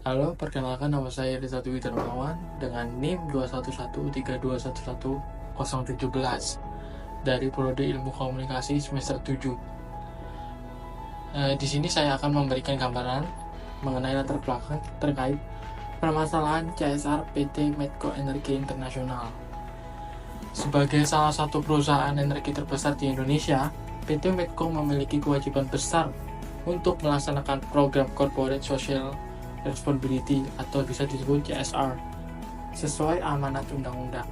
Halo, perkenalkan nama saya Rizal Dwi Darmawan dengan NIM 21132111017 dari Prodi Ilmu Komunikasi semester 7. Di sini saya akan memberikan gambaran mengenai latar belakang terkait permasalahan CSR PT Medco Energi Internasional. Sebagai salah satu perusahaan energi terbesar di Indonesia, PT Medco memiliki kewajiban besar untuk melaksanakan program Corporate Social Responsibility atau bisa disebut CSR sesuai amanat undang-undang.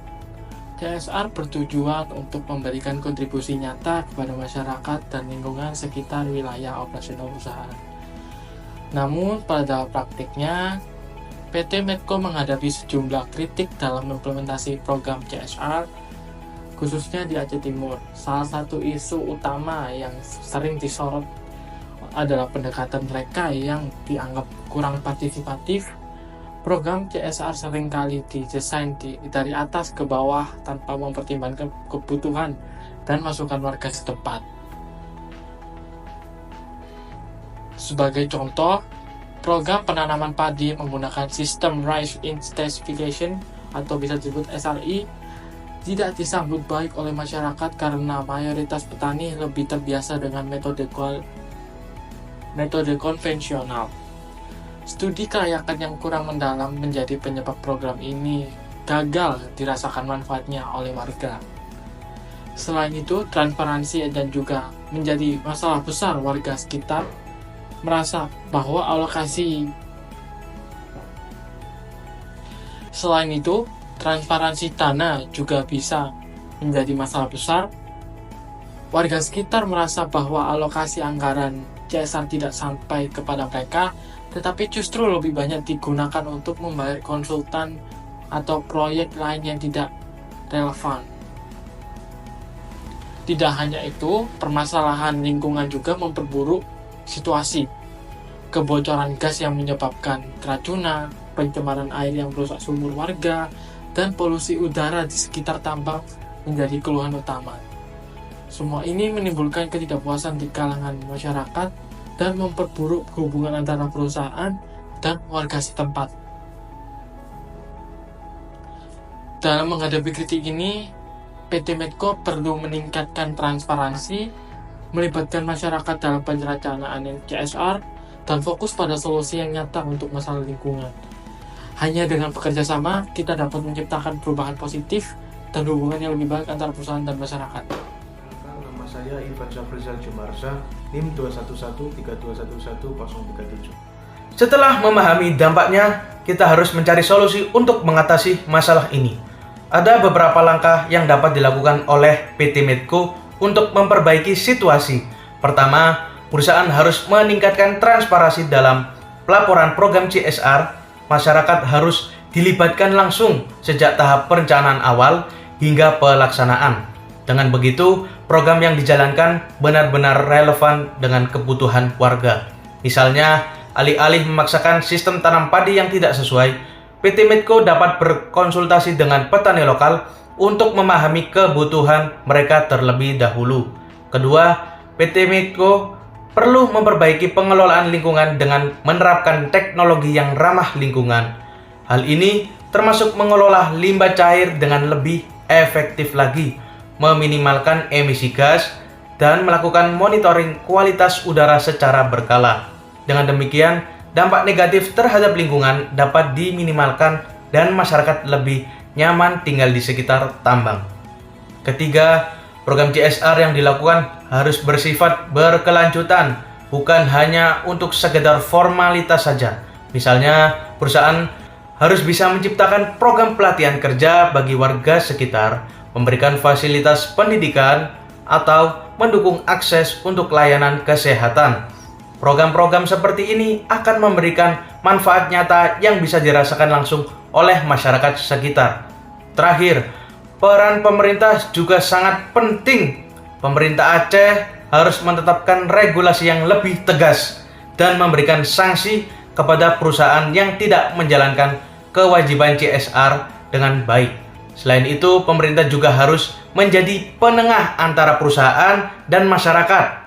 CSR bertujuan untuk memberikan kontribusi nyata kepada masyarakat dan lingkungan sekitar wilayah operasional perusahaan. Namun pada praktiknya PT Medco menghadapi sejumlah kritik dalam implementasi program CSR khususnya di Aceh Timur. Salah satu isu utama yang sering disorot adalah pendekatan mereka yang dianggap kurang partisipatif. Program CSR seringkali didesain dari atas ke bawah tanpa mempertimbangkan kebutuhan dan masukan warga setempat. Sebagai contoh, program penanaman padi menggunakan sistem Rice Intensification atau bisa disebut SRI tidak disambut baik oleh masyarakat karena mayoritas petani lebih terbiasa dengan metode konvensional. Studi kelayakan yang kurang mendalam menjadi penyebab program ini gagal dirasakan manfaatnya oleh warga. Selain itu, transparansi dan juga menjadi masalah besar. Warga sekitar merasa bahwa Selain itu, transparansi tanah juga bisa menjadi masalah besar. Warga sekitar merasa bahwa alokasi anggaran CSR tidak sampai kepada mereka, tetapi justru lebih banyak digunakan untuk membayar konsultan atau proyek lain yang tidak relevan. Tidak hanya itu, permasalahan lingkungan juga memperburuk situasi. Kebocoran gas yang menyebabkan keracunan, pencemaran air yang merusak sumur warga, dan polusi udara di sekitar tambang menjadi keluhan utama. Semua ini menimbulkan ketidakpuasan di kalangan masyarakat dan memperburuk hubungan antara perusahaan dan warga setempat. Dalam menghadapi kritik ini, PT Medco perlu meningkatkan transparansi, melibatkan masyarakat dalam perencanaan CSR, dan fokus pada solusi yang nyata untuk masalah lingkungan. Hanya dengan bekerja sama, kita dapat menciptakan perubahan positif dan hubungan yang lebih baik antara perusahaan dan masyarakat. Nama saya Irfan Syafrizal Jumarsa, NIM 21132111037. Setelah memahami dampaknya, kita harus mencari solusi untuk mengatasi masalah ini. Ada beberapa langkah yang dapat dilakukan oleh PT Medco untuk memperbaiki situasi. Pertama, perusahaan harus meningkatkan transparansi dalam pelaporan program CSR. Masyarakat harus dilibatkan langsung sejak tahap perencanaan awal hingga pelaksanaan. Dengan begitu, program yang dijalankan benar-benar relevan dengan kebutuhan warga. Misalnya, alih-alih memaksakan sistem tanam padi yang tidak sesuai, PT Medco dapat berkonsultasi dengan petani lokal untuk memahami kebutuhan mereka terlebih dahulu. Kedua, PT Medco perlu memperbaiki pengelolaan lingkungan dengan menerapkan teknologi yang ramah lingkungan. Hal ini termasuk mengelola limbah cair dengan lebih efektif lagi, meminimalkan emisi gas, dan melakukan monitoring kualitas udara secara berkala. Dengan demikian, dampak negatif terhadap lingkungan dapat diminimalkan dan masyarakat lebih nyaman tinggal di sekitar tambang. Ketiga, program CSR yang dilakukan harus bersifat berkelanjutan, bukan hanya untuk sekedar formalitas saja. Misalnya, perusahaan harus bisa menciptakan program pelatihan kerja bagi warga sekitar, memberikan fasilitas pendidikan, atau mendukung akses untuk layanan kesehatan. Program-program seperti ini akan memberikan manfaat nyata yang bisa dirasakan langsung oleh masyarakat sekitar. Terakhir, peran pemerintah juga sangat penting. Pemerintah Aceh harus menetapkan regulasi yang lebih tegas dan memberikan sanksi kepada perusahaan yang tidak menjalankan kewajiban CSR dengan baik. Selain itu, pemerintah juga harus menjadi penengah antara perusahaan dan masyarakat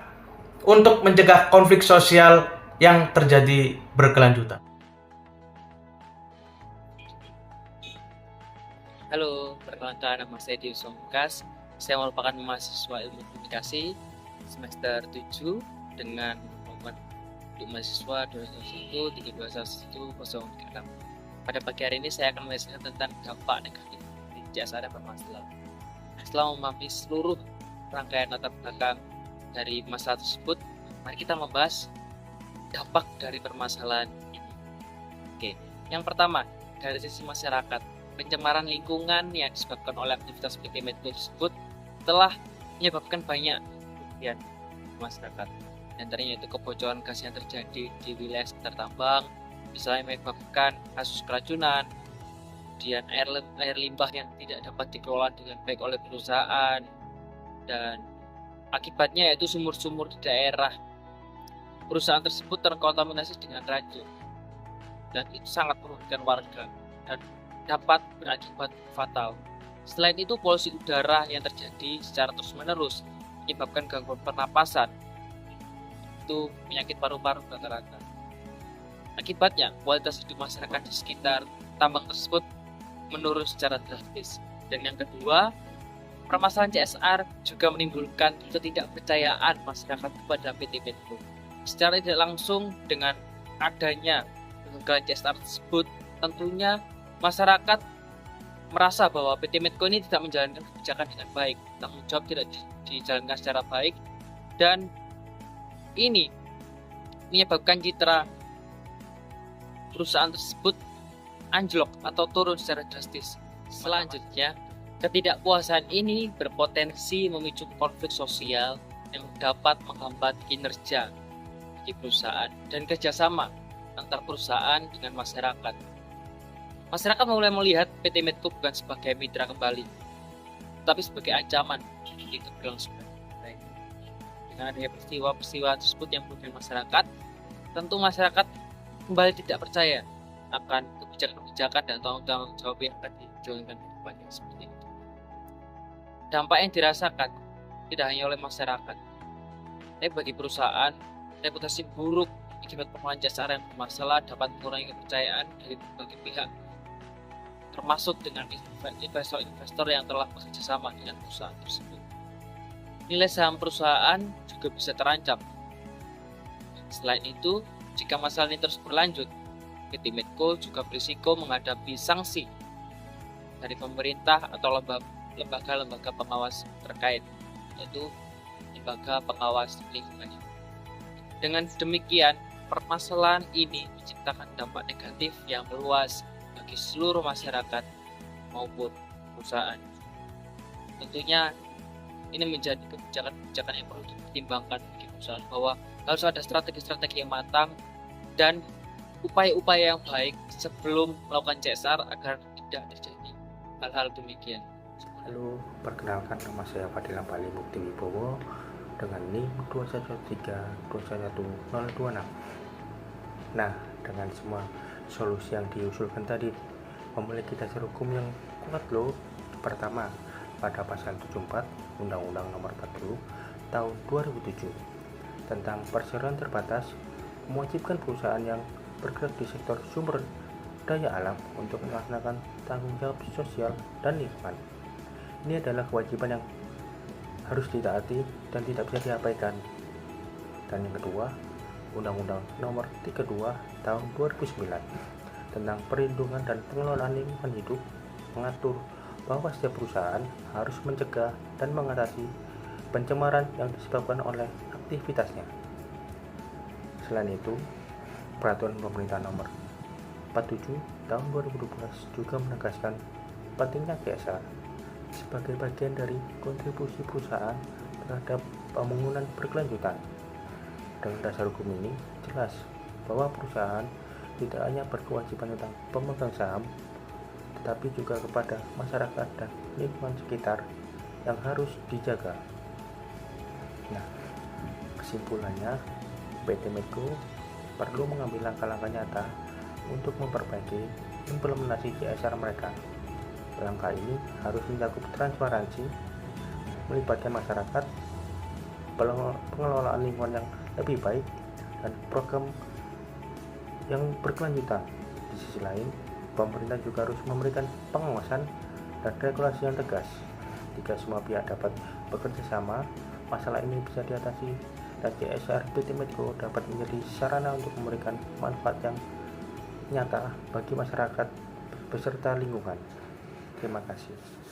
untuk mencegah konflik sosial yang terjadi berkelanjutan. Halo, perkenalkan nama saya Dius Somkas. Saya merupakan mahasiswa Ilmu Komunikasi semester 7 dengan nomor untuk mahasiswa 211-321-1036. Pada pagi hari ini saya akan menjelaskan tentang dampak negatif di CSR yang bermasalah. Setelah memahami seluruh rangkaian latar belakang dari masalah tersebut, mari kita membahas dampak dari permasalahan ini. Oke, yang pertama, dari sisi masyarakat, pencemaran lingkungan yang disebabkan oleh aktivitas PT Medco tersebut telah menyebabkan banyak kerugian masyarakat. Antaranya itu kebocoran gas yang terjadi di wilayah sekitar tambang, misalnya menyebabkan kasus keracunan, kemudian air limbah yang tidak dapat dikelola dengan baik oleh perusahaan, dan akibatnya yaitu sumur-sumur di daerah perusahaan tersebut terkontaminasi dengan racun, dan itu sangat merugikan warga dan dapat berakibat fatal. Selain itu, polusi udara yang terjadi secara terus-menerus menyebabkan gangguan pernapasan, itu penyakit paru-paru rata-rata. Akibatnya, kualitas hidup masyarakat di sekitar tambang tersebut menurun secara drastis. Dan yang kedua, permasalahan CSR juga menimbulkan ketidakpercayaan masyarakat kepada PT Medco. Secara tidak langsung, dengan adanya kegagalan CSR tersebut, tentunya masyarakat merasa bahwa PT Medco ini tidak menjalankan kebijakan dengan baik, tanggung jawab tidak dijalankan secara baik, dan ini menyebabkan citra perusahaan tersebut anjlok atau turun secara drastis. Selanjutnya, ketidakpuasan ini berpotensi memicu konflik sosial yang dapat menghambat kinerja di perusahaan dan kerjasama antar perusahaan dengan masyarakat. Masyarakat mulai melihat PT Medco bukan sebagai mitra kembali, tapi sebagai ancaman bagi keberlangsungan baik. Dengan adanya peristiwa-peristiwa tersebut yang merugikan masyarakat, tentu masyarakat kembali tidak percaya akan kebijakan-kebijakan dan tanggung jawab yang akan dijalankan di depannya seperti itu. Dampak yang dirasakan tidak hanya oleh masyarakat, tapi bagi perusahaan, reputasi buruk akibat pengelolaan CSR yang bermasalah dapat mengurangi kepercayaan dari berbagai pihak, termasuk dengan investor-investor yang telah bekerjasama dengan perusahaan tersebut. Nilai saham perusahaan juga bisa terancam. Selain itu, jika masalah ini terus berlanjut, PT Medco juga berisiko menghadapi sanksi dari pemerintah atau lembaga-lembaga pengawas terkait, yaitu lembaga pengawas lingkungan. Dengan demikian, permasalahan ini menciptakan dampak negatif yang meluas bagi seluruh masyarakat maupun perusahaan. Tentunya ini menjadi kebijakan-kebijakan yang perlu dipertimbangkan bagi perusahaan, bahwa harus ada strategi-strategi yang matang dan upaya-upaya yang baik sebelum melakukan CSR agar tidak terjadi hal-hal demikian. Halo, perkenalkan nama saya Fadil Bali Mukti Wibowo dengan NIM 213121026. Nah, dengan semua solusi yang diusulkan tadi memiliki dasar hukum yang kuat loh. Pertama, pada pasal 74 Undang-Undang Nomor 40 Tahun 2007 tentang perseroan terbatas mewajibkan perusahaan yang bergerak di sektor sumber daya alam untuk melaksanakan tanggung jawab sosial dan lingkungan. Ini adalah kewajiban yang harus ditaati dan tidak bisa diabaikan. Dan yang kedua, Undang-Undang Nomor 32 Tahun 2009 tentang perlindungan dan pengelolaan lingkungan hidup mengatur bahwa setiap perusahaan harus mencegah dan mengatasi pencemaran yang disebabkan oleh aktivitasnya. Selain itu, Peraturan Pemerintah Nomor 47 Tahun 2012 juga menegaskan pentingnya CSR sebagai bagian dari kontribusi perusahaan terhadap pembangunan berkelanjutan. Dengan dasar hukum ini jelas bahwa perusahaan tidak hanya berkewajiban tentang pemegang saham, tetapi juga kepada masyarakat dan lingkungan sekitar yang harus dijaga. Nah, kesimpulannya, PT Medco perlu mengambil langkah-langkah nyata untuk memperbaiki implementasi CSR mereka. Langkah ini harus mencakup transparansi, melibatkan masyarakat, pengelolaan lingkungan yang lebih baik, dan program yang berkelanjutan. Di sisi lain, pemerintah juga harus memberikan pengawasan dan regulasi yang tegas. Jika semua pihak dapat bekerja sama, masalah ini bisa diatasi dan CSR PT Medco dapat menjadi sarana untuk memberikan manfaat yang nyata bagi masyarakat beserta lingkungan. Terima kasih.